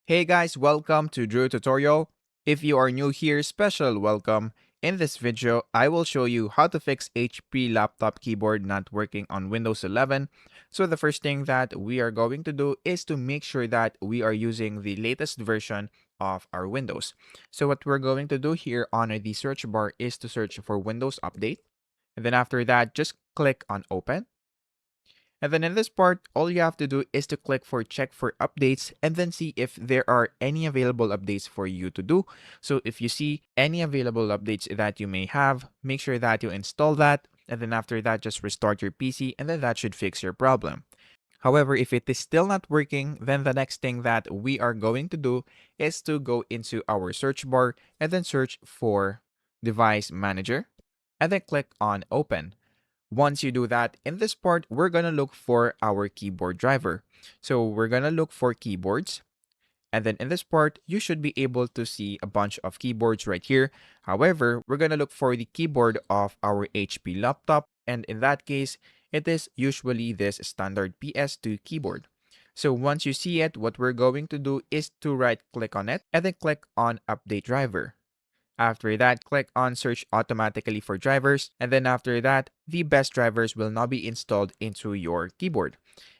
Hey guys, welcome to Drew Tutorial. If you are new here, special welcome. In this video, I will show you how to fix HP laptop keyboard not working on Windows 11. So the first thing that we are going to do is to make sure that we are using the latest version of our Windows. So what we're going to do here on the search bar is to search for Windows Update. And then after that, just click on Open. And then in this part, all you have to do is to click for check for updates and then see if there are any available updates for you to do. So if you see any available updates that you may have, make sure that you install that. And then after that, just restart your PC and then that should fix your problem. However, if it is still not working, then the next thing that we are going to do is to go into our search bar and then search for Device Manager and then click on Open. Once you do that, in this part, we're going to look for our keyboard driver. So we're going to look for keyboards. And then in this part, you should be able to see a bunch of keyboards right here. However, we're going to look for the keyboard of our HP laptop. And in that case, it is usually this standard PS2 keyboard. So once you see it, what we're going to do is to right click on it and then click on Update Driver. After that, click on Search automatically for drivers, and then after that, the best drivers will now be installed into your keyboard.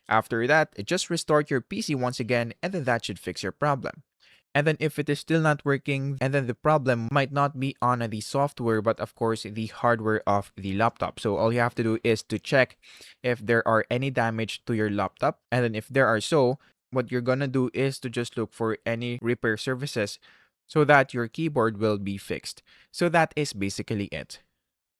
After that, just restart your PC once again, and then that should fix your problem. And then if it is still not working, and then the problem might not be on the software, but of course the hardware of the laptop. So all you have to do is to check if there are any damage to your laptop. And then if there are so, what you're gonna do is to just look for any repair services so that your keyboard will be fixed. So that is basically it.